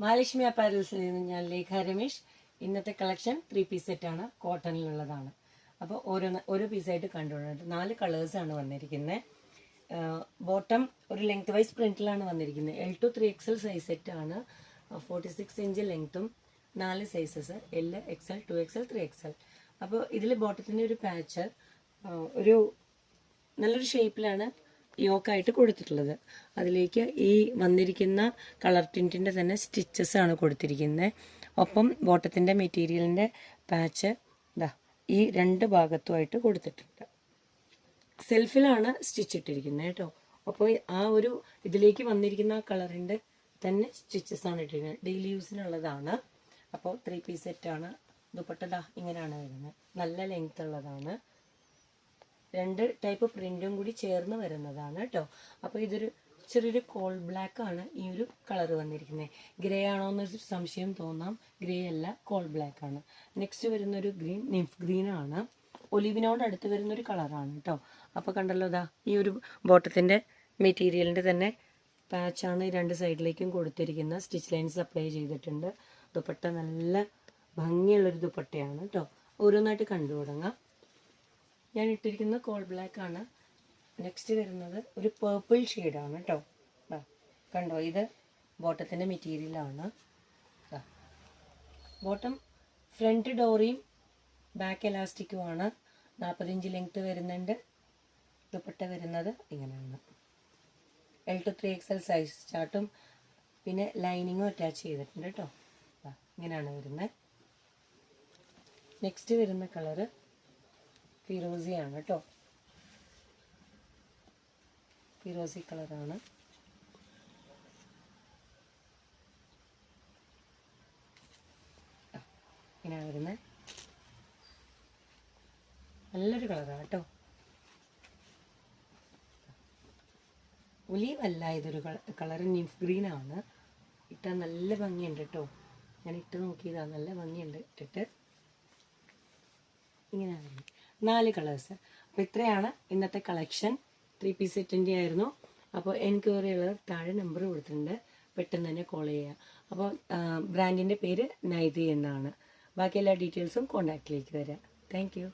മഹാലക്ഷ്മി അപ്പാരൽസിൽ നിന്ന് ഞാൻ ലേഖ രമേശ്. ഇന്നത്തെ കളക്ഷൻ 3 പീസ് സെറ്റാണ്, കോട്ടണിലുള്ളതാണ്. അപ്പോൾ ഓരോ പീസായിട്ട് കണ്ടുകൊണ്ടിട്ട് 4 കളേഴ്സാണ് വന്നിരിക്കുന്നത്. ബോട്ടം ഒരു ലെങ്ത് വൈസ് പ്രിന്റിലാണ് വന്നിരിക്കുന്നത്. L to 3XL സൈസ് സെറ്റാണ്. 46 ഇഞ്ച് ലെങ്ത്തും 4 sizes L, XL, 2XL, 3XL. അപ്പോൾ ഇതിൽ ബോട്ടത്തിൻ്റെ ഒരു പാച്ച് ഒരു നല്ലൊരു ഷേപ്പിലാണ് യോക്കായിട്ട് കൊടുത്തിട്ടുള്ളത്. അതിലേക്ക് ഈ വന്നിരിക്കുന്ന കളർ ടിൻറ്റിൻ്റെ തന്നെ സ്റ്റിച്ചസ് ആണ് കൊടുത്തിരിക്കുന്നത്. ഒപ്പം ബോട്ടത്തിൻ്റെ മെറ്റീരിയലിൻ്റെ പാച്ച് ഇതാ ഈ 2 ഭാഗത്തുമായിട്ട് കൊടുത്തിട്ടുണ്ട്. സെൽഫിലാണ് സ്റ്റിച്ച് ഇട്ടിരിക്കുന്നത് കേട്ടോ. അപ്പോൾ ആ ഒരു ഇതിലേക്ക് വന്നിരിക്കുന്ന ആ കളറിൻ്റെ തന്നെ സ്റ്റിച്ചസ് ആണ് ഇട്ടിരിക്കുന്നത്. ഡെയിലി യൂസിനുള്ളതാണ്. അപ്പോൾ 3 പീസ് സെറ്റാണ്. ദുപ്പട്ട ഇങ്ങനെയാണ് വരുന്നത്. നല്ല ലെങ്ത് ഉള്ളതാണ്. 2 ടൈപ്പ് പ്രിന്റും കൂടി ചേർന്ന് വരുന്നതാണ് കേട്ടോ. അപ്പോൾ ഇതൊരു ചെറിയൊരു കോൾ ബ്ലാക്ക് ആണ് ഈ ഒരു കളർ വന്നിരിക്കുന്നത്. ഗ്രേ ആണോ എന്നൊരു സംശയം തോന്നാം. ഗ്രേ അല്ല, കോൾ ബ്ലാക്ക് ആണ്. നെക്സ്റ്റ് വരുന്നൊരു ഗ്രീൻ, നിംഫ് ഗ്രീൻ ആണ്. ഒലിവിനോട് അടുത്ത് വരുന്നൊരു കളറാണ് കേട്ടോ. അപ്പോൾ കണ്ടല്ലോ, ഇതാ ഈ ഒരു ബോട്ടത്തിൻ്റെ മെറ്റീരിയലിൻ്റെ തന്നെ പാച്ചാണ് 2 സൈഡിലേക്കും കൊടുത്തിരിക്കുന്നത്. സ്റ്റിച്ച് ലൈൻസ് അപ്ലൈ ചെയ്തിട്ടുണ്ട്. ദുപ്പട്ട നല്ല ഭംഗിയുള്ളൊരു ദുപ്പട്ടയാണ് കേട്ടോ. ഓരോന്നായിട്ട് കണ്ടു തുടങ്ങാം. ഞാൻ ഇട്ടിരിക്കുന്ന കോൾ ബ്ലാക്ക് ആണ്. നെക്സ്റ്റ് വരുന്നത് ഒരു പേർപ്പിൾ ഷെയ്ഡാണ് കേട്ടോ. കണ്ടോ, ഇത് ബോട്ടത്തിൻ്റെ മെറ്റീരിയലാണ്. ബോട്ടം ഫ്രണ്ട് ഡോറിയും ബാക്ക് എലാസ്റ്റിക്കുമാണ്. 40 ഇഞ്ച് ലെങ്ത്ത് വരുന്നുണ്ട്. ദുപ്പട്ട വരുന്നത് ഇങ്ങനെയാണ്. L to 3XL സൈസ് ചാർട്ടും പിന്നെ ലൈനിങ്ങും അറ്റാച്ച് ചെയ്തിട്ടുണ്ട് കേട്ടോ. ഇങ്ങനെയാണ് വരുന്നത്. നെക്സ്റ്റ് വരുന്ന കളറ് ഫിറോസിയാണ് കേട്ടോ. ഫിറോസി കളറാണ്. ഇങ്ങനെ വരുന്നത് നല്ലൊരു കളറാണ് കേട്ടോ. ഒലീവല്ല, ഇതൊരു കളർ നിംഫ് ഗ്രീൻ ആണ്. ഇട്ടാൽ നല്ല ഭംഗിയുണ്ട് കേട്ടോ. ഞാൻ ഇട്ട് നോക്കിയതാണ്, നല്ല ഭംഗിയുണ്ട് ഇട്ടിട്ട്. ഇങ്ങനെയാണ് 4 കളേഴ്സ്. അപ്പോൾ ഇത്രയാണ് ഇന്നത്തെ കളക്ഷൻ. 3 പീസ് സെറ്റിൻ്റെ ആയിരുന്നു. അപ്പോൾ എൻക്വയറി ഉള്ളത് താഴെ നമ്പർ കൊടുത്തിട്ടുണ്ട്, പെട്ടെന്ന് തന്നെ കോൾ ചെയ്യുക. അപ്പോൾ ബ്രാൻഡിൻ്റെ പേര് നൈതി എന്നാണ്. ബാക്കി എല്ലാ ഡീറ്റെയിൽസും കോൺടാക്റ്റിലേക്ക് തരാം. Thank you.